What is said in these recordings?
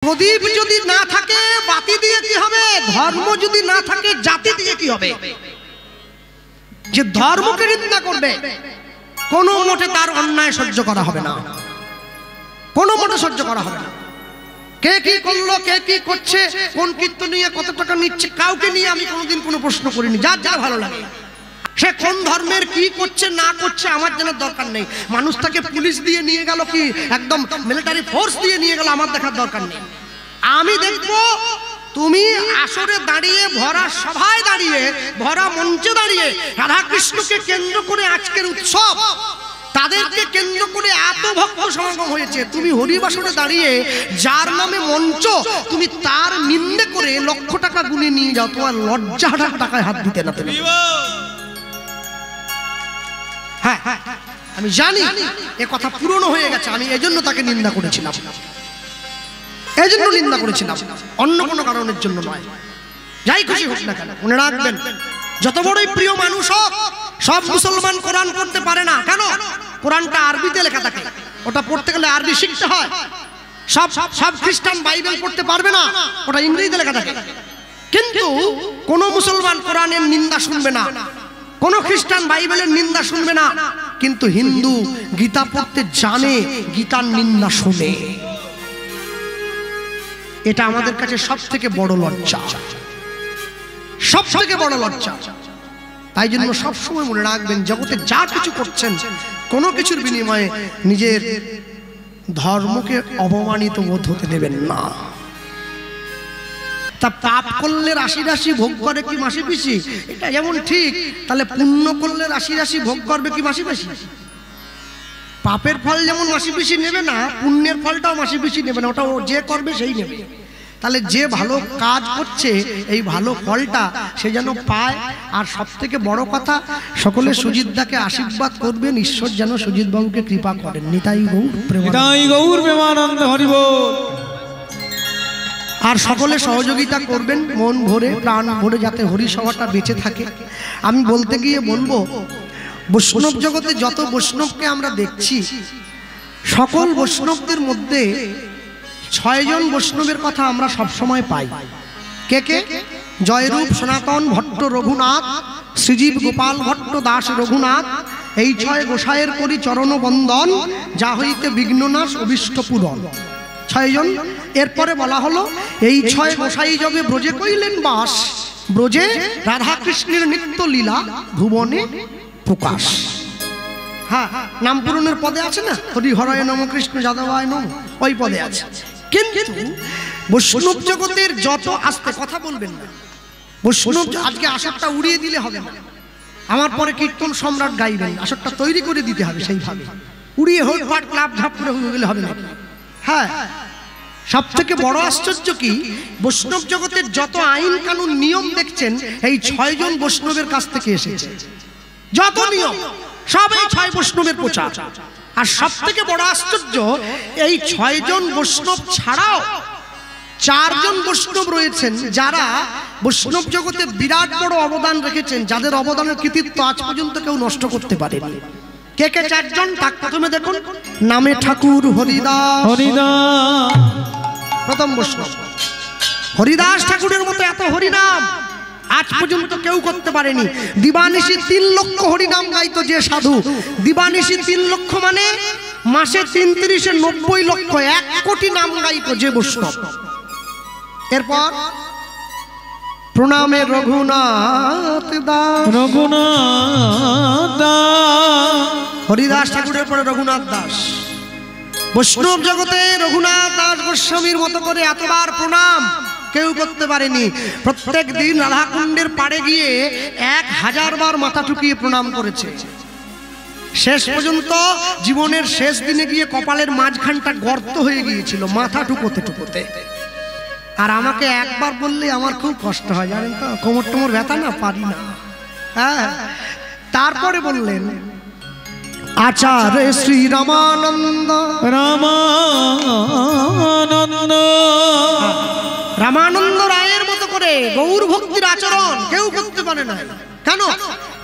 প্রদীপ যদি না থাকে বাতি দিয়ে কি হবে? ধর্ম যদি না থাকে জাতি দিয়ে কি হবে? যে ধর্মকে নিন্দা করবে কোনো মতে তার অন্যায় সহ্য করা হবে না, কোনো মতে সহ্য করা হবে না। কে কি করলো, কে কি করছে, কোন কীর্তন নিয়ে কত টাকা নিচ্ছে, কাউকে নিয়ে আমি কোনোদিন কোনো প্রশ্ন করিনি। যার যা ভালো লাগে, সে কোন ধর্মের কি করছে না করছে আমার জানার দরকার নেই। মানুষটাকে পুলিশ দিয়ে নিয়ে গেল, কি একদম মিলিটারি ফোর্স দিয়ে নিয়ে গেল, আমার দেখার দরকার নেই। আমি দেখবো তুমি আসরে দাঁড়িয়ে, ভরা সভায় দাঁড়িয়ে, ভরা মঞ্চে দাঁড়িয়ে রাধাকৃষ্ণকে কেন্দ্র করে আজকের উৎসব, তাদেরকে কেন্দ্র করে এত ভক্ত সমাগম হয়েছে। তুমি হরিবাসরে দাঁড়িয়ে যার নামে মঞ্চ, তুমি তার নিন্দে করে লক্ষ টাকা গুনে নিয়ে যাও, তোমার লজ্জা টাকায় হাত দিতে না। হ্যাঁ, আমি জানি এ কথা পুরনো হয়ে গেছে, আমি এজন্য তাকে নিন্দা করেছিলাম, এজন্য নিন্দা করেছিলাম, অন্য কোনো কারণের জন্য নয়। যাই খুশি হোক না কেন, মনে রাখবেন যত বড়ই প্রিয় মানুষ হোক, সব মুসলমান কোরআন পড়তে পারে না। কেন? কোরআনটা আরবিতে লেখা থাকে, ওটা পড়তে গেলে আরবি শিখতে হয়। সব খ্রিস্টান বাইবেল পড়তে পারবে না, ওটা ইংরেজিতে লেখা থাকে। কিন্তু কোন মুসলমান কোরআনের নিন্দা শুনবে না, কোন খ্রিস্টান বাইবেলের নিন্দা শুনবে না, কিন্তু হিন্দু গীতা পড়তে জানে, গীতার নিন্দা শুনে। এটা আমাদের কাছে সব থেকে বড় লজ্জা, সব থেকে বড় লজ্জা। তাই জন্য সবসময় মনে রাখবেন, জগতে যা কিছু করছেন, কোনো কিছুর বিনিময়ে নিজের ধর্মকে অপমানিত বোধ হতে দেবেন না। তা পাপ করলে রাশি রাশি ভোগ করে কি মাসি পিসি? এটা যেমন ঠিক, তাহলে পুণ্য করলে রাশি রাশি ভোগ করবে কি মাসি পিসি? পাপের ফল যেমন মাসি পিসি নেবে না, পুণ্যের ফলটাও মাসি পিসি নেবে না, ওটা ও যে করবে সেই নেবে। তাহলে যে ভালো কাজ করছে এই ভালো ফলটা সে যেন পায়। আর সব থেকে বড় কথা, সকলে সুজিতদাকে আশীর্বাদ করবেন, ঈশ্বর যেন সুজিত বাবুকে কৃপা করেন। নিতাই গৌর প্রেমানন্দ হরি বল। আর সকলে সহযোগিতা করবেন মন ভরে, প্রাণ ভরে, যাতে হরিসভাটা বেঁচে থাকে। আমি বলতে গিয়ে বলবো, বৈষ্ণব জগতে যত বৈষ্ণবকে আমরা দেখছি, সকল বৈষ্ণবদের মধ্যে 6 জন বৈষ্ণবের কথা আমরা সবসময় পাই। কে কে? জয়রূপ সনাতন ভট্ট রঘুনাথ, শ্রীজীব গোপাল ভট্ট দাস রঘুনাথ, এই 6 গোসাইয়ের করি চরণ বন্দন, যা হইতে বিঘ্ননাশ অভীষ্ট পূরণ। 6 জন। এরপরে বলা হলো, এই 6 গোসাই যোগে ব্রজে কইলেন বাস, ব্রজে রাধাকৃষ্ণের নিত্য লীলা ভুবনে প্রকাশ। হ্যাঁ, নাম পূরণের পদে আছে না, হরি হরায় নম কৃষ্ণ যাদবায় নম, ওই পদে আছে। কিন্তু বৈষ্ণব জগতের যত, আস্তে কথা বলবেন না, বৈষ্ণব আজকে আসরটা উড়িয়ে দিলে হবে না। আমার পরে কীর্তন সম্রাট গাইবেন, আসরটা তৈরি করে দিতে হবে সেইভাবে, উড়িয়ে হোক পাট ক্লাব ঝাপ করে হয়ে গেলে হবে না। হ্যাঁ, সব থেকে বড় আশ্চর্য কি, বৈষ্ণব জগতের যত আইন কানুন নিয়ম দেখছেন, এই 6 জন বৈষ্ণবের কাছ থেকে এসেছে। যত নিয়ম সব এই 6 বৈষ্ণবের প্রচার। আর সব থেকে বড় আশ্চর্য, এই 6 জন বৈষ্ণব ছাড়াও 4 জন বৈষ্ণব রয়েছেন, যারা বৈষ্ণব জগতে বিরাট বড় অবদান রেখেছেন, যাদের অবদানের কৃতিত্ব আজ পর্যন্ত কেউ নষ্ট করতে পারেনি। কে কে 4 জন? তাক প্রথমে দেখুন, নামে ঠাকুর হরিদাস, প্রথম বৈষ্ণব। হরিদাস ঠাকুরের মতো এত হরিনাম আজ পর্যন্ত কেউ করতে পারেনি। দিবানিশি 3 লক্ষ হরিনাম গাইতো যে সাধু। দিবানিশি 3 লক্ষ মানে মাসে 3 90 লক্ষ, 1 কোটি নাম গাইতো যে বৈষ্ণব। এরপর প্রণামে রঘুনাথ দাস, রঘুনাথ দাস, হরিদাস ঠাকুরের পরে রঘুনাথ দাস। বৈষ্ণব জগতে রঘুনাথ দাস গোস্বামীর মতো করে এতবার প্রণাম কেউ করতে পারেনি। প্রত্যেক দিন রাধাকুণ্ডের পাড়ে গিয়ে 1000 বার মাথা ঠুকিয়ে প্রণাম করেছে। শেষ পর্যন্ত জীবনের শেষ দিনে গিয়ে কপালের মাঝখানটা গর্ত হয়ে গিয়েছিল মাথা ঠুকোতে ঠুকোতে। আর আমাকে একবার বললে আমার খুব কষ্ট হয়, জানেন তো, কোমর টোমর ব্যথা না, পারি না। হ্যাঁ, তারপরে বললেন, আচার্য শ্রী রামানন্দ, রামানন্দ, রামানন্দ রায়ের মতো করে গৌর ভক্তির আচরণ কেউ করতে পারে না। কেন?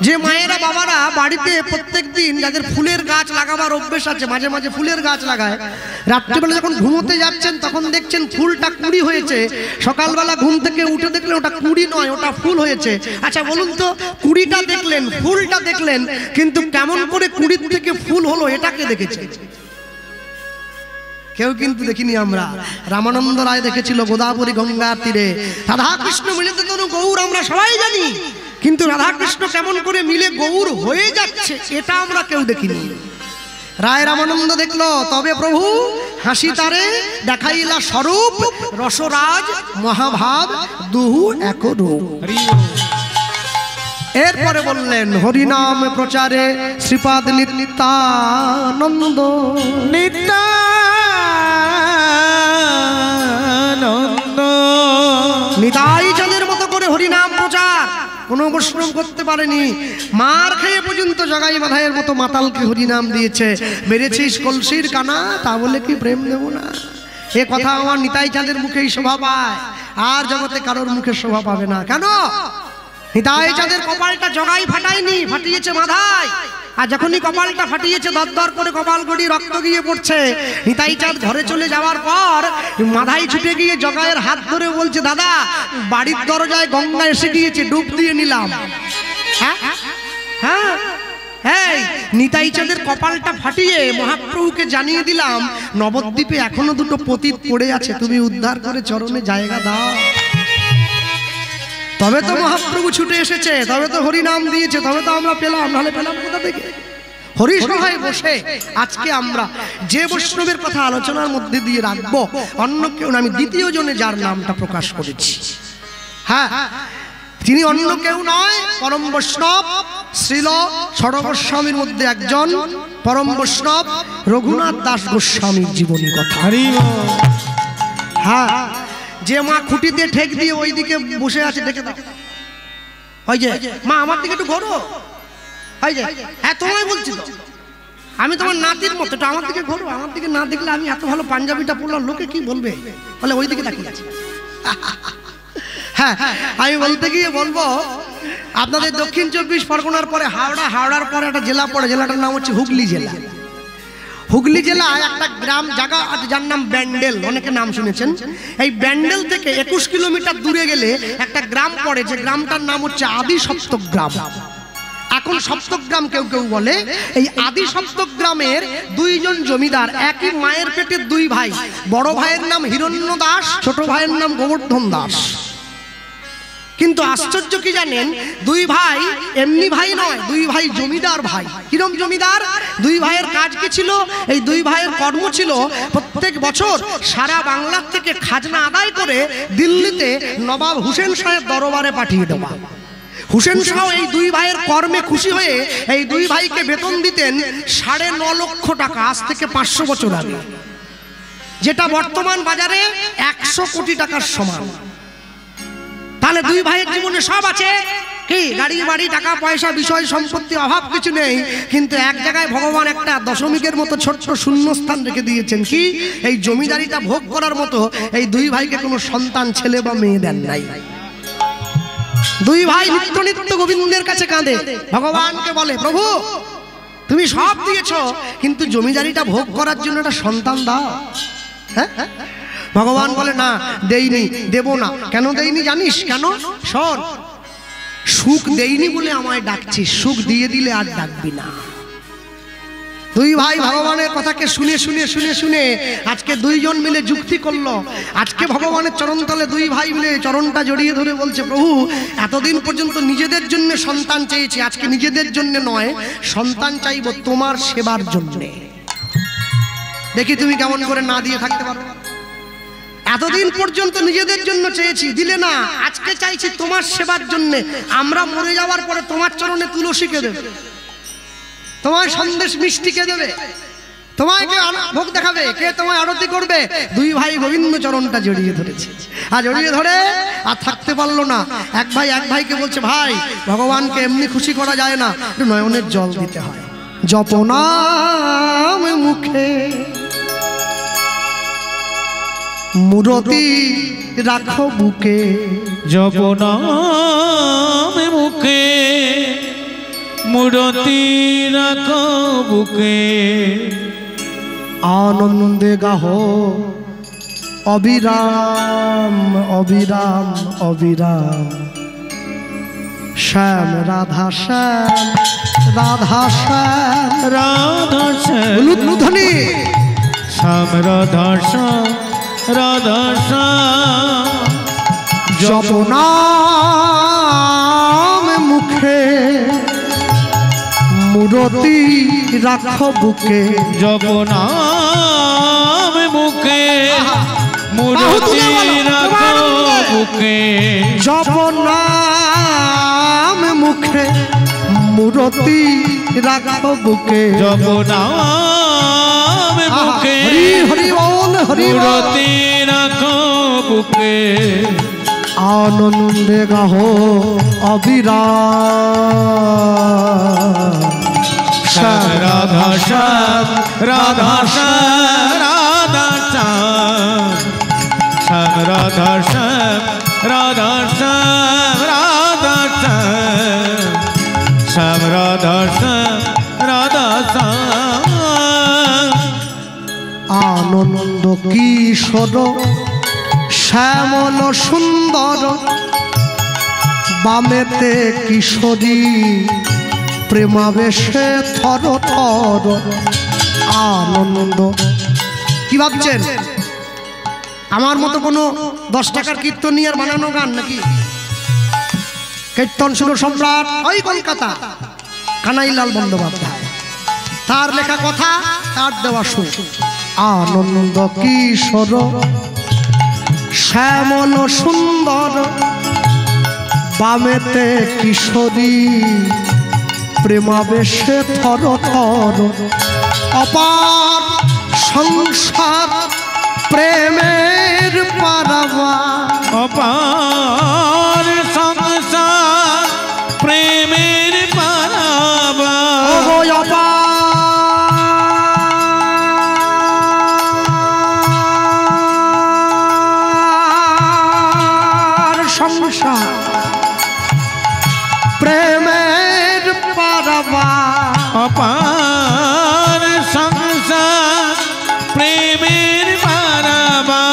যে মায়েরা বাবারা বাড়িতে প্রত্যেকদিন যাদের ফুলের গাছ লাগাবার অভ্যেস আছে, মাঝে মাঝে ফুলের গাছ লাগায়, রাত্রিবেলা যখন ঘুমোতে যাচ্ছেন তখন দেখছেন ফুলটা কুঁড়ি হয়েছে, সকালবেলা ঘুম থেকে উঠে দেখলেন ওটা কুঁড়ি নয়, ওটা ফুল হয়েছে। আচ্ছা বলুন তো, কুঁড়িটা দেখলেন, ফুলটা দেখলেন, কিন্তু কেমন করে কুঁড়ির থেকে ফুল হলো এটাকে দেখেছে? কেউ কিন্তু দেখিনি আমরা। রামানন্দ রায় দেখেছিল গোদাবরী গঙ্গার তীরে রাধাকৃষ্ণ মিলিত তনু গৌর, আমরা সবাই জানি, কিন্তু রাধাকৃষ্ণ কেমন করে মিলে গৌর হয়ে যাচ্ছে এটা আমরা কেউ দেখিনি। রায় রামানন্দ দেখলো, তবে প্রভু হাসি তারে দেখাইলা স্বরূপ, রসরাজ মহাভাব দুহু এক রূপ। এরপরে বললেন হরিনাম প্রচারে শ্রীপাদ নিত্যানন্দ, নিত্যানন্দ নিতাই চাঁদের মতো করে হরিনাম প্রচার, কোনো পরিশ্রম করতে পারেনি, মার খেয়ে পর্যন্ত জগাই মাথায়ের মতো মাতালকে হরিনাম দিয়েছে। মেরেছিস কলসির কানা, তা বলে কি প্রেম দেব না? এ কথা আমার নিতাই চাঁদের মুখেই শোভা পায়, আর জগতে কারোর মুখে শোভা পাবে না। কেন? নিতাই চাঁদের কপালটা জগাই ফাটায়নি, ফাটিয়েছে মাথায়। আর যখনই কপালটা ফাটিয়েছে দরদর করে কপাল গড়িয়ে রক্ত গিয়ে পড়ছে, নিতাই চাঁদ ঘরে চলে যাওয়ার পর মাথায় ছুটে গিয়ে জগায়ের হাত ধরে বলছে, দাদা বাড়ির দরজায় গঙ্গা এসে গিয়েছে, ডুব দিয়ে নিলাম। হ্যাঁ হ্যাঁ হ্যাঁ, নিতাই চাঁদের কপালটা ফাটিয়ে মহাপ্রভুকে জানিয়ে দিলাম, নবদ্বীপে এখনো দুটো পতিত পড়ে আছে, তুমি উদ্ধার করে চরণে জায়গা দাও। তবে তো মহাপ্রভু ছুটে এসেছে, তবে তো হরি নাম দিয়েছে, তবে তো আমরা পেলাম, নাহলে পেলাম কোথা থেকে? হরিসভায় বসে আজকে আমরা যে বৈষ্ণবের কথা আলোচনার মধ্যে দিয়ে রাখবো, অন্য কেউ না, আমি দ্বিতীয় জনে যার নামটা প্রকাশ করেছি, হ্যাঁ তিনি অন্য কেউ নয়, পরম বৈষ্ণব শ্রীল ষড় গোস্বামীর মধ্যে একজন পরম বৈষ্ণব রঘুনাথ দাস গোস্বামীর জীবনী কথা। হ্যাঁ, যে মা খুঁটিতে ঠেক দিয়ে ওইদিকে বসে আছে, দেখে দাও, ওই যে মা আমার দিকে একটু ঘোরো, ওই যে, হ্যাঁ তোমায় বলছি তো, আমি তোমার নাতির মতো, একটু আমার দিকে ঘোরো, আমার দিকে না দেখলে আমি এত ভালো পাঞ্জাবিটা পরলাম, লোকে কি বলবে, বলে ওই দিকে তাকিয়ে আছে। হ্যাঁ, আমি বলতে গিয়ে বলবো, আপনাদের দক্ষিণ 24 পরগনার পরে হাওড়া, হাওড়ার পরে একটা জেলা পড়ে, জেলাটার নাম হচ্ছে হুগলি জেলা। হুগলি জেলায় একটা গ্রাম জায়গা আছে যার নাম ব্যান্ডেল, অনেকে নাম শুনেছেন। এই ব্যান্ডেল থেকে 21 কিলোমিটার দূরে গেলে একটা গ্রাম পড়ে, যে গ্রামটার নাম হচ্ছে আদি সপ্তগ্রাম। এখন সপ্তগ্রাম কেউ কেউ বলে, এই আদি সপ্তগ্রামের দুইজন জমিদার, একই মায়ের পেটের দুই ভাই, বড় ভাইয়ের নাম হিরণ্য দাস, ছোট ভাইয়ের নাম গোবর্ধন দাস। কিন্তু আশ্চর্য কি জানেন, দুই ভাই এমনি ভাই নয়, দুই ভাই জমিদার ভাই। কিরম জমিদার? দুই ভাইয়ের কাজ কি ছিল? এই দুই ভাইয়ের কর্ম ছিল প্রত্যেক বছর সারা বাংলা থেকে খাজনা আদায় করে দিল্লিতে নবাব হুসেন শাহের দরবারে পাঠিয়ে দেওয়া। হুসেন শাহ এই দুই ভাইয়ের কর্মে খুশি হয়ে এই দুই ভাইকে বেতন দিতেন 9.5 লক্ষ টাকা, আজ থেকে 500 বছর আগে, যেটা বর্তমান বাজারে 100 কোটি টাকার সমান। তাহলে দুই ভাইয়ের জীবনে সব আছে, কি গাড়ি বাড়ি টাকা পয়সা বিষয় সম্পত্তি অভাব কিছু নেই, কিন্তু এক জায়গায় ভগবান একটা দশমিকের মতো ছোট্ট শূন্যস্থান রেখে দিয়েছেন, কি এই জমিদারিটা ভোগ করার মতো এই দুই ভাইকে কোনো সন্তান ছেলে বা মেয়ে দেন নাই। দুই ভাই নিত্য নিত্য গোবিন্দের কাছে কাঁদে, ভগবানকে বলে, প্রভু তুমি সব দিয়েছো, কিন্তু জমিদারিটা ভোগ করার জন্য একটা সন্তান দাও। হ্যাঁ, ভগবান বলে, না দেইনি, দেব না। কেন দেইনি জানিস? কেন? শোন, সুখ দেইনি বলে আমায় ডাকছিস, সুখ দিয়ে দিলে আর ডাকবি না। দুই ভাই ভগবানের কথাকে শুনে শুনে শুনে শুনে আজকে দুইজন মিলে যুক্তি করলো। আজকে ভগবানের চরণতলে দুই ভাই মিলে চরণটা জড়িয়ে ধরে বলছে, প্রভু এতদিন পর্যন্ত নিজেদের জন্য সন্তান চেয়েছি, আজকে নিজেদের জন্য নয়, সন্তান চাইব তোমার সেবার জন্য। দেখি তুমি কেমন করে না দিয়ে থাকতে পারো। এতদিন পর্যন্ত নিজেদের জন্য চেয়েছি, দিলে না, আজকে চাইছি তোমার সেবার জন্য। আমরা মরে যাওয়ার পরে তোমার চরণে তুলসীকে দেবে, তোমার সন্দেশ মিষ্টিকে দেবে, তোমায় কে ভোগ দেখাবে, কে তোমায় আরতি করবে? দুই ভাই গোবিন্দ চরণটা জড়িয়ে ধরেছে, আর জড়িয়ে ধরে আর থাকতে পারলো না। এক ভাই এক ভাইকে বলছে, ভাই ভগবানকে এমনি খুশি করা যায় না, একটু নয়নের জল দিতে হয়। জপনাম মুখে মূরতি রাখো বুকে, জপনাম মুখে মূরতি রাখো বুকে আনন্দে গাহ অবিরাম অবিরাম অবিরাম শ্যাম রাধা শ্যাম রাধা শ্যাম রাধা শ্যাম লুধ্বনি শ্যাম রাধা শ্যাম রাধা শ্যাম জপ নাম মুখে মূরতি রাখ বুকে জপ নাম মুখে মূরতি রাখো বুকে জপ নাম মুখে মূরতি রাখ বুকে জপ নাম মুখে হরি হরি বল হরি বল মূরতি রাখো বুকে আনন্দে গাহ অবিরাম শ্যাম রাধা শ্যাম রাধা শ্যাম রাধা শ্যাম শ্যাম রাধা শ্যাম রাধা শ্যাম রাধা শ্যাম শ্যাম রাধা শ্যাম রাধা শ্যাম আনন্দ কিশোর শ্যামল সুন্দর বামেতে কিশোরী প্রেমাবেশে থর থর আনন্দ। কি ভাবছেন আমার মতো কোনো 10 টাকার কীর্তনিয়ার বানানো গান নাকি? কীর্তন সুর সম্রাট ওই কলকাতা কানাইলাল বন্দ্যোপাধ্যায়, তার লেখা কথা, তার দেওয়া সুর। আনন্দ কিশোর শ্যামল সুন্দর বামেতে কিশোরী প্রেমাবেশে থর থর অপার সংসার প্রেমের পারাবা অপার সংসার প্রেমের পারাবা অপার সংসার প্রেমের পারাবা অপার সংসার প্রেমের পারাবা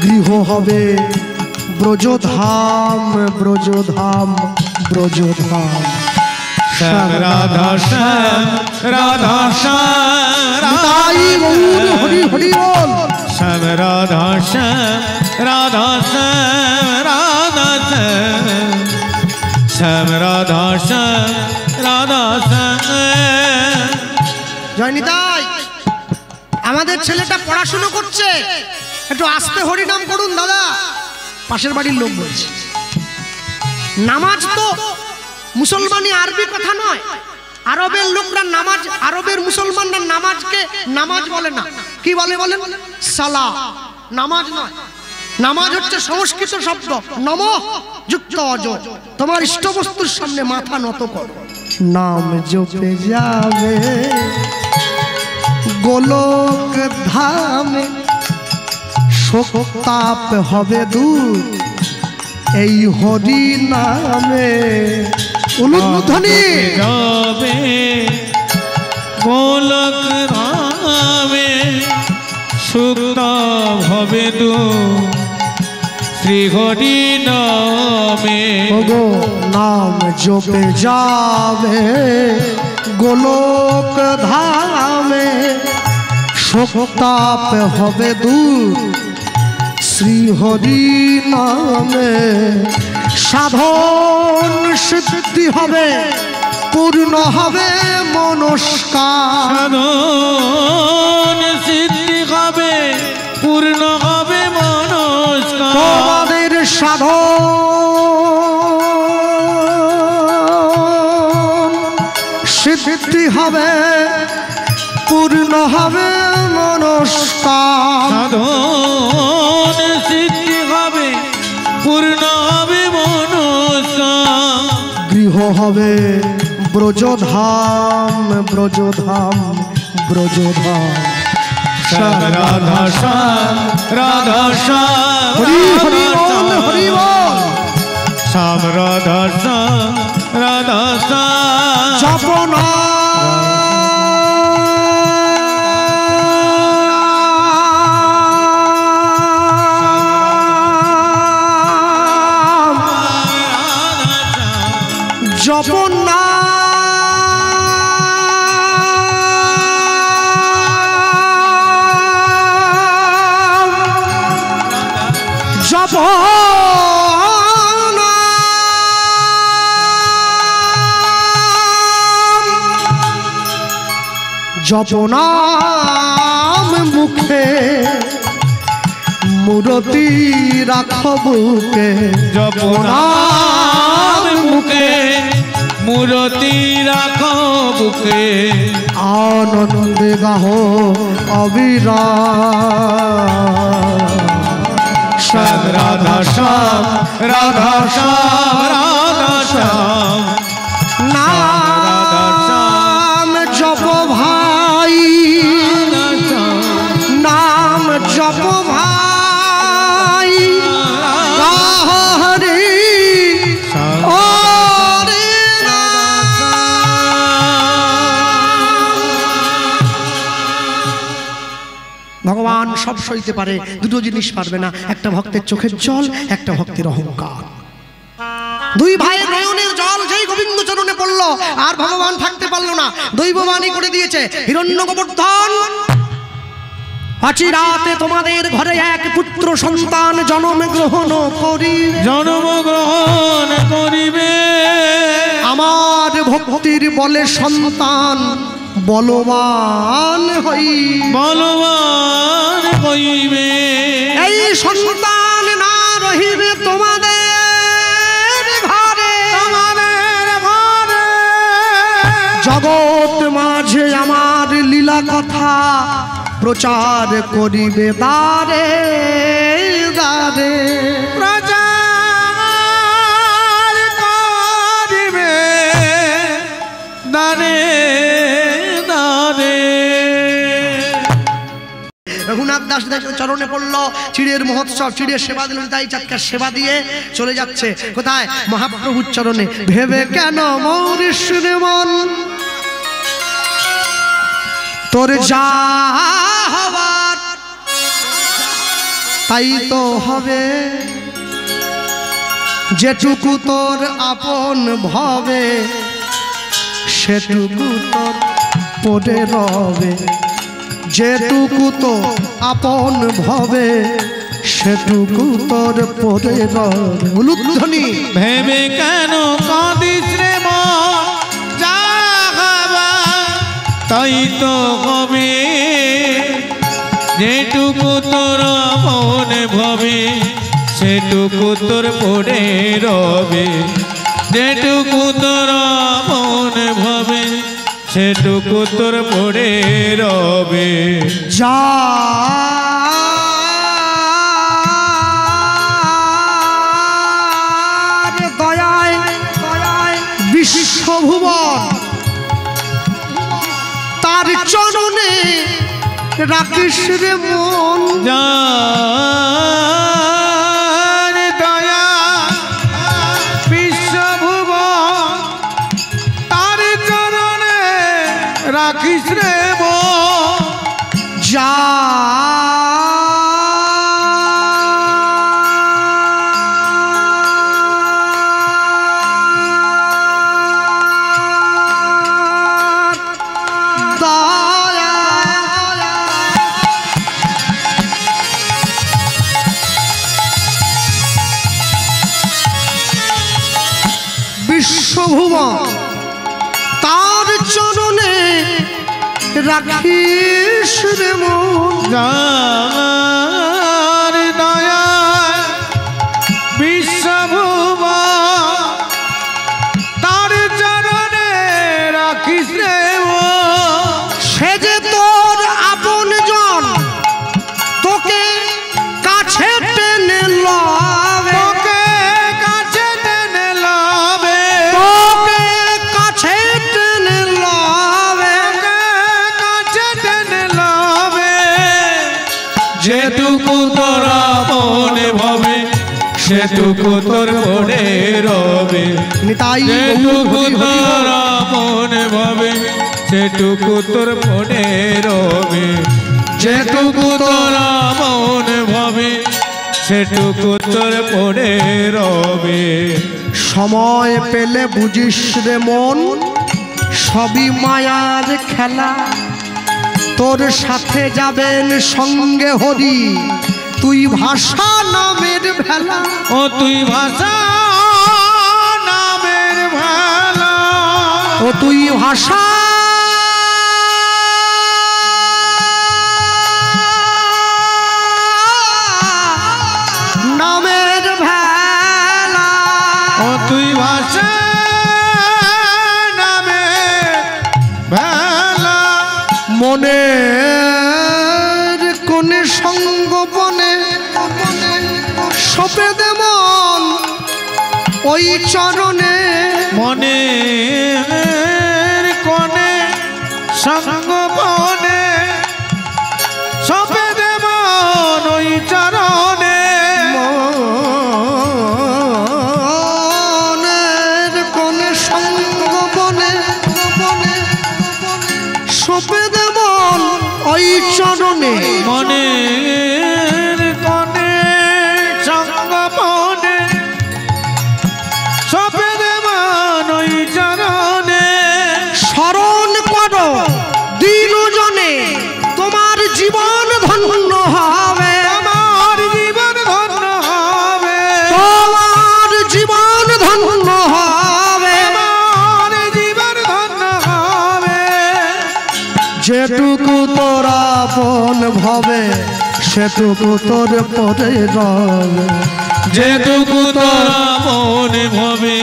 গৃহ হবে ব্রজধাম ব্রজধাম ব্রজধাম শ্যাম রাধা শ্যাম রাধা শ্যাম তাই গৌর হরি হরি বল শ্যাম রাধা শ্যাম রাধা শ্যাম রাধা শ্যাম শ্যাম রাধা শ্যাম রাধা শ্যাম। জয়নিতাই আমাদের ছেলেটা পড়াশুনো করছে, একটু আস্তে হরিনাম করুন দাদা। পাশের বাড়ির লোক বলছে নামাজ তো মুসলমানি আরবি কথা নয়, আরবের লোকরা নামাজ, আরবের মুসলমানরা নামাজকে নামাজ বলে না, কি বলে বলেন? সালা। নামাজ নয়, নামাজ হচ্ছে সংস্কৃত শব্দ নমঃ যুক্ত অজ। তোমার ইষ্টবস্তুর সামনে মাথা নত করো, নাম জপে যাবে গোলক ধামে, শোক তাপ হবে দূর এই হরি নামে। উলুধ্বনি যাবে গোলক ধামে, সুখ হবে দূর শ্রী হরি নামে। ওগো নাম জপে যাবে গোলক ধামে, শোক তাপ হবে দূর শ্রী হরি নামে। সাধন সিদ্ধি হবে, পূর্ণ হবে মনস্কার। সাধন সিদ্ধি হবে, পূর্ণ হবে মনস্কার। তোমাদের সাধন সিদ্ধি হবে, পূর্ণ হবে মনস্কার। সাধন সিদ্ধি হবে, পূর্ণ হবে মনস্কার। গৃহ হবে ব্রজধাম ব্রজধাম ব্রজধাম। শ্যাম রাধা শ্যাম রাধা শ্যাম হরি হরি বল হরি বল। শ্যাম রাধা শ্যাম রাধা শ্যাম জপন জপনাম মুখে মূরতি রাখবুকে জপনাম মুখে মূরতি রাখো বুকে আনন্দে গাহ অবিরাম রাধা শ্যাম রাধা শ্যাম রাধা শ্যাম নাম জপ ভাই নাম জপ ভাই হরে হরে ভগবান সব সইতে পারে, দুটো জিনিস পারবে না, একটা ভক্তের চোখের জল, একটা ভক্তের অহংকার। দুই ভাইয়ের নয়নের জল যেই গোবিন্দ চরণে পড়ল আর ভগবান থাকতে পারল না, দৈববাণী করে দিয়েছে হিরণ্যগোবর্ধন অচিরাতে তোমাদের ঘরে এক পুত্র সন্তান জন্মগ্রহণ করিবে। আমার ভক্তির বলে সন্তান বলবান হইবে। এই সন্তান না রহিবে তোমাদের ঘরে, জগৎ মাঝে আমার লীলা কথা প্রচার করিবে দারে দারে, প্রচার করিবে দারে দারে। রঘুনাথ দাস চরণে পড়ল, চিড়ের মহোৎসব, চিড়ের সেবা দিলেন, তাই চাক্কার সেবা দিয়ে চলে যাচ্ছে কোথায়? মহাপ্রভুর চরণে। ভেবে কেন মৌরিষ্যের মন তোর যা হবার তাই তো হবে, যেটুকু তোর আপন ভবে সেটুকু তোর পড়ে রবে, যেটুকু তো আপন ভবে সেটুকু তোর পড়ে রবে। উলুধ্বনি। ভেবে কেন কাঁদিস রে মন, যা হবার তাই তো হবে, যেটুকু তোর আপন ভবে সেটুকু তোর পড়ে রবে, যেটুকু তোর আপন ভবে সেটুকু তোর পড়ে রবে। যা দয়ায় দয়ায় বিশ্বভুবন তার চরণে রাখিস রে মন, যার দয়া বিশ্বভুবন তার চরণে রাখিস রে মন। যা বিশ্বভুবন তার চরণে রাখিস রে মন, যার দয়া বিশ্বভুবন তার চরণে রাখিস রে মন। সে যে তোর আপন জন তোকে কাছে টেনে লবে, তোকে কাছে টেনে লবে, তোকে কাছে টেনে লবে, কাছে টেনে লবে, যেটুকু তোর আপন ভবে সেটুকু তোর পড়ে রবে, নিতাই যেটুকু তোর আপন ভবে সেটুকু তোর পড়ে রবে, যেটুকু তোর আপন ভবে সেটুকু তোর পড়ে রবে। সময় পেলে বুঝিস রে মন সবই মায়ার খেলা, তোর সাথে যাবেন সঙ্গে হরি তুই ভাষা নামের ভেলা। ও তুই ভাষা নামের ভেলা, ও তুই ভাষা নামের ভেলা, ও তুই ভাষা নামের ভেলা। মনের কোনে সঙ্গোপনে সপে দেমন ওই চরণে, মনের কোণে সঙ্গোপনে সপে দেমন ওই চরণে। মনের কোনে সঙ্গোপনে সপে দেমন ওই চরণে, মনের কোণে সঙ্গোপনে সপে দেমন ওই চরণে। স্মরণ করো দিনজনে তোমার জীবন ধন্য হবে, আমার জীবন ধন্য হবে, তোমার জীবন ধন্য হবে, আমার জীবন ধন্য হবে। যেটুকু তোর আপন ভবে সেটুকু তোর পরে রবে, যেটুকু তোরা মনে ভাবে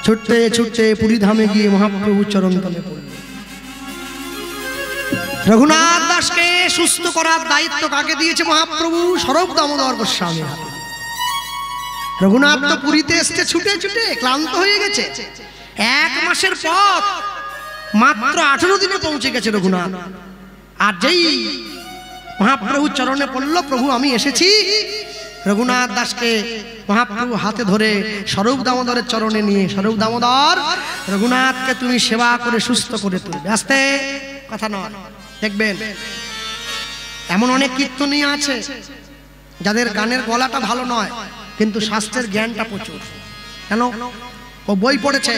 ছুটতে ছুটতে পুরী ধামে গিয়ে মহাপ্রভু চরণ তলে পড়ল। রঘুনাথ দাসকে সুস্থ করার দায়িত্ব কাকে দিয়েছে মহাপ্রভু? স্বরূপ দামোদর গোস্বামী। রঘুনাথ তো পুরীতে এসছে ছুটে ছুটে ক্লান্ত হয়ে গেছে, 1 মাসের পথ মাত্র 18 দিনে পৌঁছে গেছে রঘুনাথ। আর যেই মহাপ্রভু চরণে পড়ল, প্রভু আমি এসেছি, রঘুনাথ দাসকে মহাপ্রভু হাতে ধরে স্বরূপ দামোদরের চরণে নিয়ে, স্বরূপ দামোদর রঘুনাথকে তুমি সেবা করে সুস্থ করে তুলবে। আস্তে কথা নয়, দেখবেন এমন অনেক কীর্তনী আছে যাদের গানের গলাটা ভালো নয় কিন্তু শাস্ত্রের জ্ঞানটা প্রচুর। কেন? ও বই পড়েছে,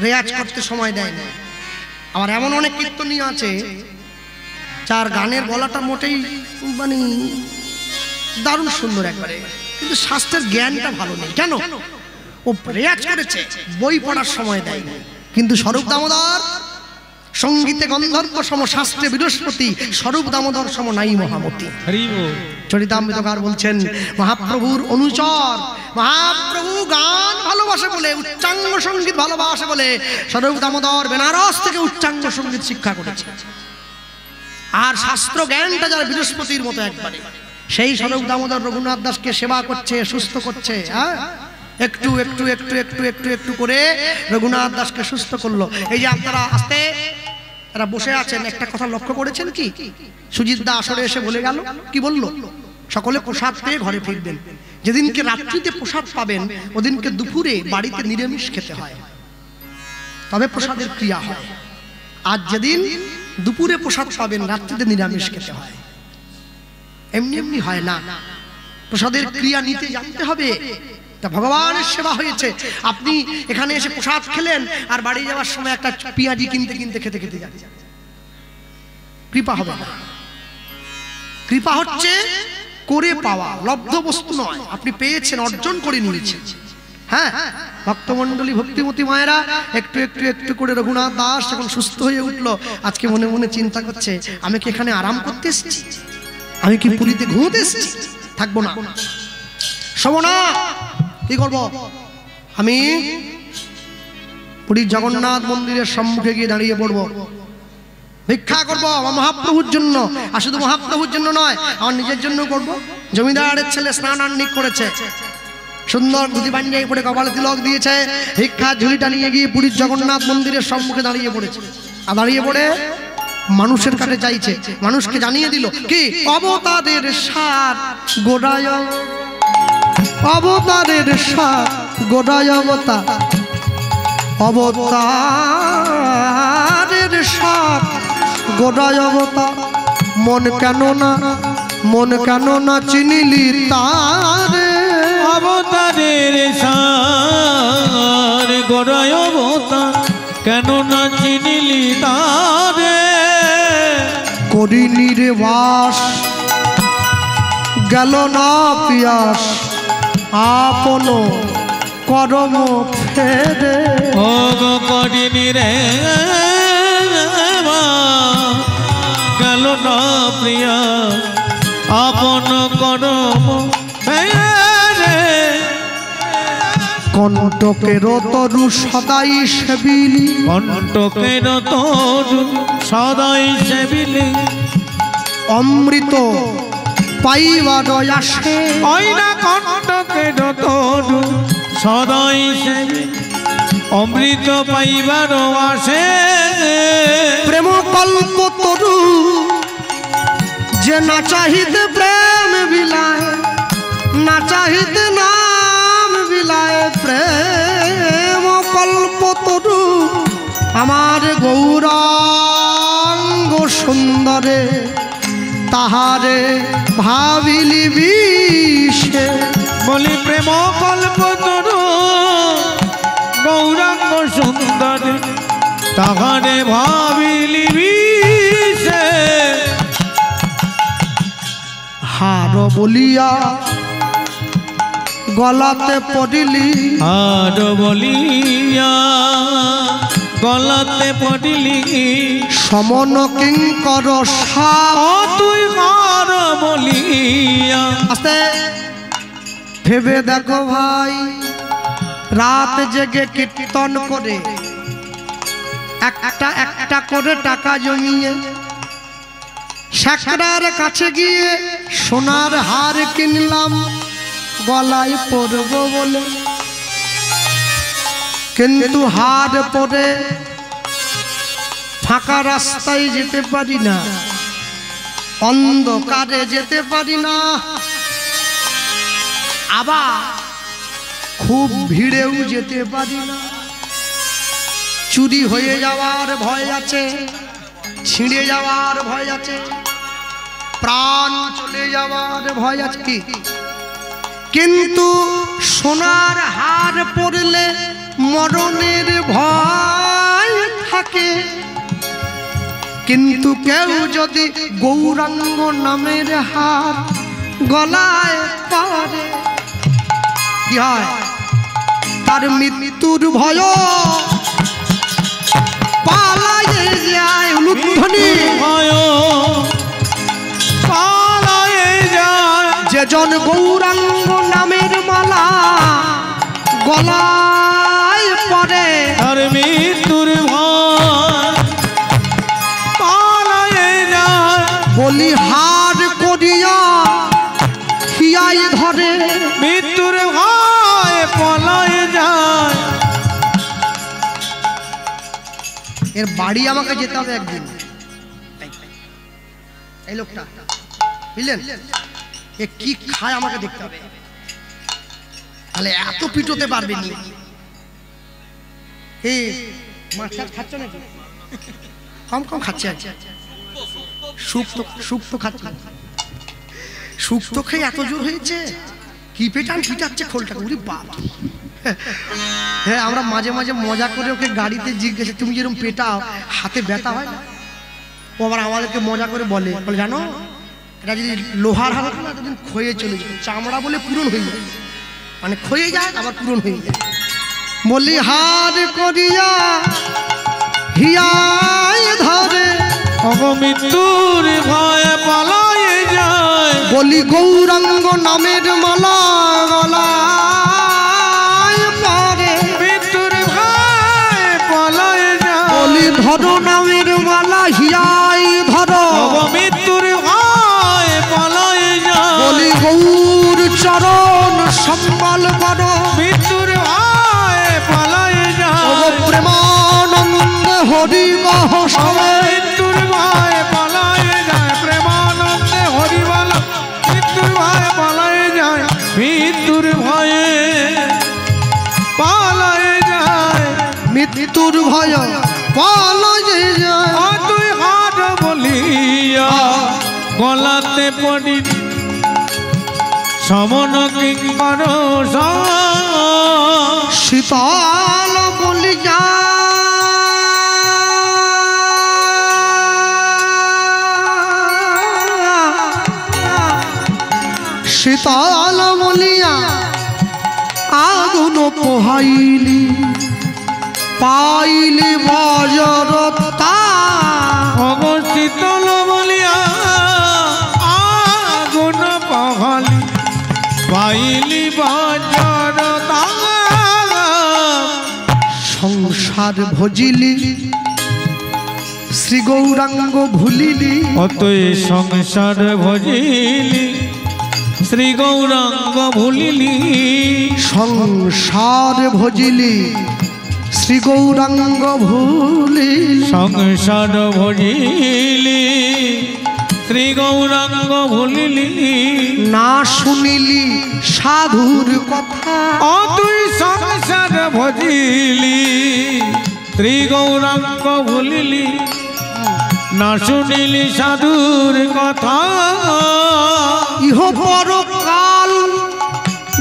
রেয়াজ করতে সময় দেয় না। আবার এমন অনেক কীর্তনী আছে যার গানের গলাটা মোটেই মানে দারুণ সুন্দর একবারে, কিন্তু শাস্ত্রের জ্ঞানটা ভালো নেই। কেন? ও রেয়াজ করেছে, বই পড়ার সময় দেয় না। কিন্তু স্বরূপ দামোদর সঙ্গীতে গন্ধর্ব সম, শাস্ত্রে বৃহস্পতি, স্বরূপ দামোদর সম নাই মহামতি। চরিতামৃতকার বলছেন মহাপ্রভুর অনুচর, মহাপ্রভু গান ভালোবাসে বলে, উচ্চাঙ্গ সঙ্গীত ভালোবাসে বলে স্বরূপ দামোদর বেনারস থেকে উচ্চাঙ্গ সঙ্গীত শিক্ষা করেছে। আর শাস্ত্র জ্ঞানটা যারা বৃহস্পতির মতো একবারে, সেই স্বরূপ দামোদর রঘুনাথ দাসকে সেবা করছে, সুস্থ করছে। হ্যাঁ, একটু একটু একটু একটু একটু একটু করে রঘুনাথ দাসকে সুস্থ করলো। এই যে আপনারা আস্তে তারা বসে আছেন, একটা কথা লক্ষ্য করেছেন কি? সুজিত দা আসরে এসে বলে গেল, কি বললো? সকলে প্রসাদ পেয়ে ঘরে ফিরবেন। যেদিনকে রাত্রিতে প্রসাদ পাবেন ওদিনকে দুপুরে বাড়িতে নিরামিষ খেতে হয়, তবে প্রসাদের ক্রিয়া হয়। আর যেদিন দুপুরে প্রসাদ পাবেন রাত্রিতে নিরামিষ খেতে হয়। এমনি এমনি হয় না, প্রসাদের ক্রিয়া নিতে জানতে হবে। তা ভগবানের সেবা হয়েছে, আপনি এখানে এসে প্রসাদ খেলেন আর বাড়ি যাওয়ার সময় একটা পেঁয়াজি কিনতে কিনতে খেতে খেতে যাচ্ছে, কৃপা হবে না। কৃপা হচ্ছে করে পাওয়া, লব্ধ বস্তু নয়। আপনি পেয়েছেন, অর্জন করে নিয়েছেন। হ্যাঁ, ভক্তমণ্ডলী ভক্তিমতী মায়েরা একটু একটু একটু করে রঘুনাথ দাস যখন সুস্থ হয়ে উঠলো, আজকে মনে মনে চিন্তা করছে, আমি কি এখানে আরাম করতে এসেছি? আমি কি পুরীতে ঘুমোতে এসেছি? থাকবো না, শোবো না, কি করবো? আমি পুরীর জগন্নাথ মন্দিরের সম্মুখে গিয়ে দাঁড়িয়ে পড়বো, ভিক্ষা করবো আমার মহাপ্রভুর জন্য। আর শুধু মহাপ্রভুর জন্য নয়, আমার নিজের জন্য করবো। জমিদারের ছেলে স্নান আহ্নিক করেছে, সুন্দর ধুতি পাঞ্জাবি পরে কপালে তিলক দিয়েছে, ভিক্ষার ঝুলিটা নিয়ে গিয়ে পুরীর জগন্নাথ মন্দিরের সম্মুখে দাঁড়িয়ে পড়েছে। আর দাঁড়িয়ে পড়ে মানুষের কাছে চাইছে, মানুষকে জানিয়ে দিল কি অবতারের সাত গোড়ায়, অবতারের সাত গোড়ায় অবতার, অবতারের সাত গোড়ায় অবতার, মন কেন না চিনিলি তারে, অবতারের সার গোড়ায় অবতার, কেন না চিনিলি তারে, করিনি রে বাস গেল না পিয়াস, আপন করম ফেরে, ও গো করিনি রে গেল না প্রিয়া, আপন করম ফেরে, কণ্টকের তরু সদাই সেবিলি, কণ্টকের তরু সদাই সেবিলি, অমৃত পাইবার আসে, ওই না কণ্টকের তরু সদাই সেবিলি, অমৃত পাইবার আসে, প্রেম কল্প তরু যে না চাহিতে প্রেম বিলায়, না চাহিতে নাম বিলায়, প্রেম কল্প তরু আমার গৌরাঙ্গ সুন্দরে, তাহারে ভাবিলি বিষে, বলি প্রেম কল্প তরু গৌরাঙ্গ সুন্দর, তাহারে ভাবিলি বিষে, হার বলিয়া গলাতে পড়িলি, আর বলিয়া গলাতে পড়িলি, সমন কিঙ্কর সাপ, ও তুই মার বলিয়া। আস্তে ভেবে দেখো ভাই, রাত জেগে কীর্তন করে একটা করে টাকা জমিয়ে শেখরার কাছে গিয়ে সোনার হার কিনলাম গলায় পরব বলে, কিন্তু হার পরে ফাঁকা রাস্তায় যেতে পারি না, অন্ধকারে যেতে পারি না, আবার খুব ভিড়েও যেতে পারি না, চুরি হয়ে যাওয়ার ভয় আছে, ছিঁড়ে যাওয়ার ভয় আছে, প্রাণ চলে যাওয়ার ভয় আছে কি, কিন্তু সোনার হার পরলে মরণের ভয় থাকে, কিন্তু কেউ যদি গৌরাঙ্গ নামের হার গলায় পরে কি হয়, তার মৃত্যুর ভয় পালায়ে যায়, উলুধ্বনি পালায়ে যায়, যেজন গৌরাঙ্গ নামের মালা গলায় পরে, তার মৃত্যুর ভয় পালায়ে যায়, বলি হার করিয়া হিয়াই ধরে, মৃত্যুর ভয় পালায়ে যায়। এর বাড়ি আমাকে যেতে হবে একদিন, এই লোকটা বুঝলেন, এ কি খায় আমাকে দেখতে হবে, তাহলে এত পিটোতে পারবেনি। হে মাছ খাচ্ছ নাকি? কম কম খাচ্ছে, আছে সুপ তো খাচ্ছে, সুপ তো খেয়ে এত জোর হয়েছে, কি পেটান পিটাচ্ছে খোলটা, উরি বাপ। হ্যাঁ, আমরা মাঝে মাঝে মজা করে ওকে গাড়িতে জিজ্ঞেস, তুমি যেরকম পেটাও হাতে ব্যথা হয় না? ও আবার আমাদেরকে মজা করে বলে জানো এটা যদি লোহার হাত না এতদিন ক্ষয়ে চলে যায়, চামড়া বলে পূরণ হয়ে যায়, মানে ক্ষয়ে যায় আবার পূরণ হয়ে যায়। বলি হার করিয়া হিয়াই ধরে, মৃত্যুর ভয়ে পালায়ে যায়, বলি গৌরাঙ্গ নামের মালা গলায় পরে, মৃত্যুর ভয়ে ধরো নামের মালা হিয়াই ধরো মৃত্যুর ভয় পলায় যায় বলি গৌর চরণ সম্বল করো মৃত্যুর ভয় পলায় যায় প্রেমানন্দ হরি কহ সবাই মৃত্যুর ভয় পলায় যায় প্রেমানন্দে হরি বলো মৃত্যুর ভয় পলায় যায় মৃত্যুর ভয়ে পালায় যায় মৃত্যুর ভয় পালায় যায় তুই হার বলিয়া গলাতে পড়ি সমন কিঙ্কর শীতল বলি যা শীতল বলিয়া আগুন পোহাইলি পাইলি বজরতা শীতল বলিয়া আগুন পহালি পাইলি বজরতা সংসার ভজিলি শ্রী গৌরাঙ্গ ভুলিলি অতএ সংসার ভজিলি শ্রী গৌরাঙ্গ ভুলিলি সংসার ভজিলি শ্রী গৌরাঙ্গ ভুলিলি সংসার ভজিলি শ্রী গৌরাঙ্গ ভুলিলি না শুনিলি সাধুর কথা তুই সংসার ভজিলি শ্রী গৌরাঙ্গ ভুলিলি না শুনিলি সাধুর কথা ইহ পরকাল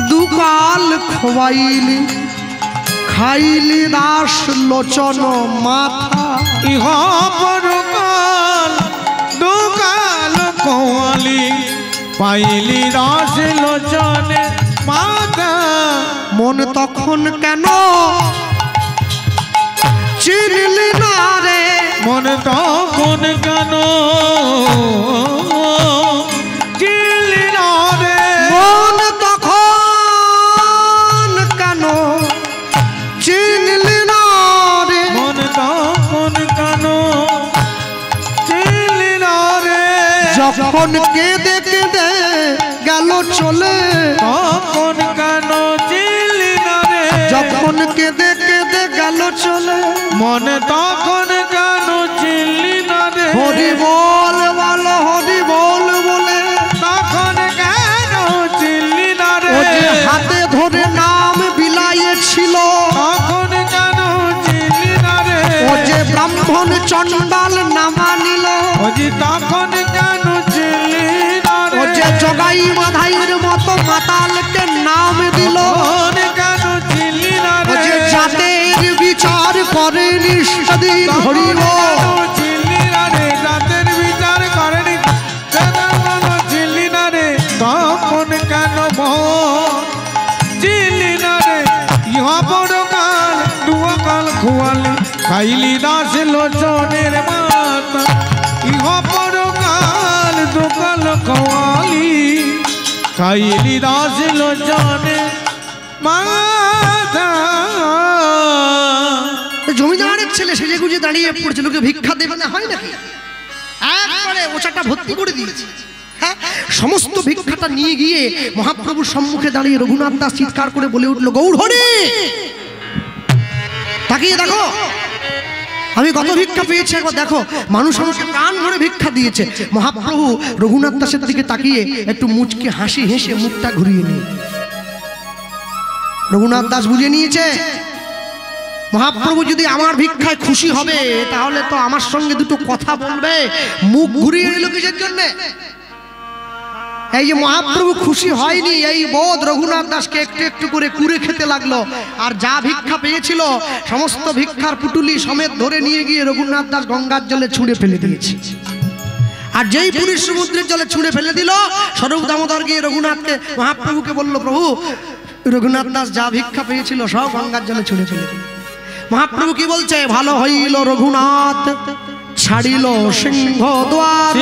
দুকাল খোয়াইলি খাইলি দাস লোচন মাথা ইহ পরকাল দুকাল কোয়ালি পাইলি রস লোচনে মাথা মন তখন কেন চিনলি না রে মন তখন কেন চিনলি না রে মন তখন কেন চিনলি না রে মন তখন কেন চিনলি না রে যখন কেঁদে কেঁদে গেল চলে তখন কেন চিনলি না রে যখন কেঁদে কেঁদে গেল চলে মন তখন কেন চিনলি না রে হরি বল বলো হরি বল বলে তখন কেন চিনলি না রে ও যে হাতে ধরে নাম বিলাইয়েছিল তখন কেন চিনলি না রে ও যে ব্রাহ্মণ চণ্ডাল নামা নিল ওজি তখন কেন চিনলি না রে ও যে জগাই মাধাইয়ের মতো মাতালকে নাম দিল তখন কেন চিনলি না ও রে যে জাতের বিচার করেনি সেদিন হরি বল চিনলি না রে জাতের বিচার করেনি চিনলি না রে তখন কেন চিনলি না রে ইহা পরকাল দুকাল খুয়ালি খাইলি দাস লোচনের মাতা ইহা পরকাল দুকাল খুয়ালি খাইলি দাস লোচনের মাতা জমিদারের ছেলে সেজে গুজে দাঁড়িয়ে পড়ছে লোকে ভিক্ষা দেবে না হয় নাকি একবারে ওটাটা ভর্তি করে দিয়েছে হ্যাঁ সমস্ত ভিক্ষাটা নিয়ে গিয়ে মহাপ্রভুর সম্মুখে দাঁড়িয়ে রঘুনাথ দাস চিৎকার করে বলে উঠলো গৌর হরি তাকিয়ে দেখো আমি কত ভিক্ষা পেয়েছি একবার দেখো মানুষ আমাকে প্রাণ ভরে ভিক্ষা দিয়েছে মহাপ্রভু রঘুনাথ দাসের দিকে তাকিয়ে একটু মুচকে হাসি হেসে মুখটা ঘুরিয়ে নিয়ে রঘুনাথ দাস বুঝে নিয়েছে মহাপ্রভু যদি আমার ভিক্ষায় খুশি হবে তাহলে তো আমার সঙ্গে দুটো কথা বলবে মুখ ঘুরিয়ে নিল কিসের জন্য এই যে মহাপ্রভু খুশি হয়নি এই বোধ রঘুনাথ দাসকে একটু একটু করে কুড়ে খেতে লাগলো আর যা ভিক্ষা পেয়েছিল সমস্ত ভিক্ষার পুটুলি সমেত ধরে নিয়ে গিয়ে রঘুনাথ দাস গঙ্গার জলে ছুঁড়ে ফেলে দিয়েছে আর যেই পুরী সমুদ্রের জলে ছুঁড়ে ফেলে দিল স্বরূপ দামোদর গিয়ে রঘুনাথকে মহাপ্রভুকে বলল প্রভু রঘুনাথ দাস যা ভিক্ষা পেয়েছিল সব গঙ্গার জলে ছুঁড়ে ফেলে দিল মহাপ্রভু কি বলছে ভালো হইল রঘুনাথ ছাড়িল সিংহদ্বার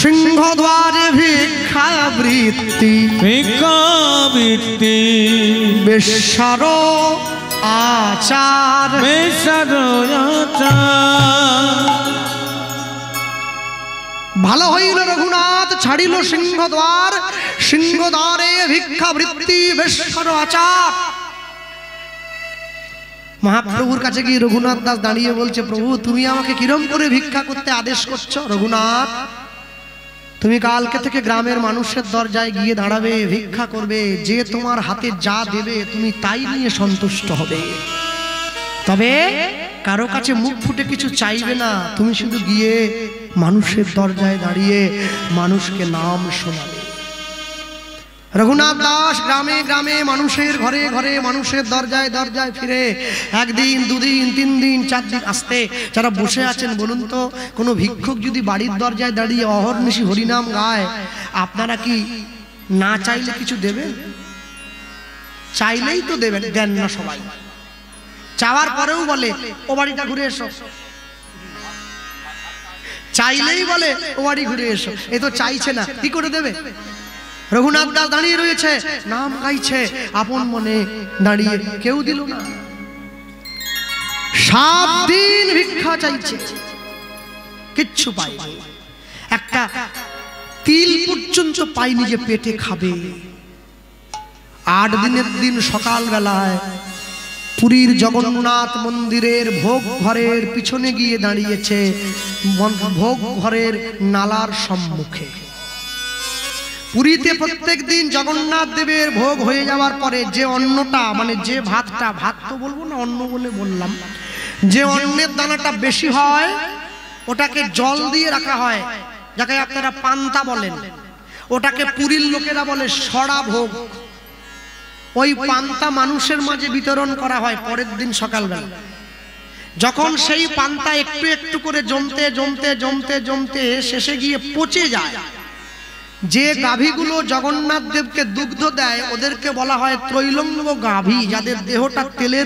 সিংহদ্বারে ভিক্ষাবৃত্তি ভিক্ষাবৃত্তি বেশ্যার আচার বেসার আচার। ভালো হইল রঘুনাথ ছাড়িল সিংহদ্বার, সিংহদ্বারে ভিক্ষা বৃত্তি বেশ্বর আচার। মহাপ্রভুর কাছে গিয়ে রঘুনাথ দাস দাঁড়িয়ে বলছে, প্রভু তুমি আমাকে কিরম করে ভিক্ষা করতে আদেশ করছো? রঘুনাথ, তুমি কালকে থেকে গ্রামের মানুষের দরজায় গিয়ে দাঁড়াবে, ভিক্ষা করবে, যে তোমার হাতে যা দেবে তুমি তাই নিয়ে সন্তুষ্ট হবে, তবে কারো কাছে মুখ ফুটে কিছু চাইবে না। তুমি শুধু গিয়ে মানুষের দরজায় দাঁড়িয়ে মানুষকে নাম শোনাবে। রঘুনাথ দাস গ্রামে গ্রামে মানুষের ঘরে ঘরে মানুষের দরজায় দরজায় ফিরে একদিন দুদিন তিন দিন চার দিন আসতে যারা বসে আছেন বলুন তো, কোনো ভিক্ষুক যদি বাড়ির দরজায় দাঁড়িয়ে অহর্নিশি হরিনাম গায়, আপনারা কি না চাইলে কিছু দেবেন? চাইলেই তো দেবেন, দেন না সবাই। চাওয়ার পরেও বলে ও বাড়িটা ঘুরে এসো, চাইলেই বলে ও বাড়ি ঘুরে এসো। এ তো চাইছে না, কি করে দেবে? রঘুনাথ দাস দাঁড়িয়ে রয়েছে, নাম গাইছে, আপন মনে দাঁড়িয়ে, কেউ দিল না। 7 দিন ভিক্ষা চাইছে, কিচ্ছু পায়নি, একটা তিল পর্যন্ত পায়নি যে পেটে খাবে। 8 দিনের দিন সকাল বেলায় পুরীর জগন্নাথ মন্দিরের ভোগ ঘরের পিছনে গিয়ে দাঁড়িয়েছে, ভোগ ঘরের নালার সম্মুখে। পুরীতে প্রত্যেক দিন জগন্নাথ দেবের ভোগ হয়ে যাওয়ার পরে যে অন্নটা, মানে যে ভাতটা, ভাত তো বলবো না, অন্ন বলে বললাম, যে অন্নের দানাটা বেশি হয় ওটাকে জল দিয়ে রাখা হয়, যাকে আপনারা পান্তা বলেন। ওটাকে পুরীর লোকেরা বলে সড়া ভোগ। ওই পান্তা মানুষের মাঝে বিতরণ করা হয় পরের দিন সকালবেলা। যখন সেই পান্তা একটু একটু করে জমতে জমতে জমতে জমতে শেষে গিয়ে পচে যায়, যে গাভীগুলো জগন্নাথ দেবকে দুগ্ধ দেয় ওদেরকে বলা হয় ত্রৈলঙ্গ গাভী, যাদের দেহটা তেলের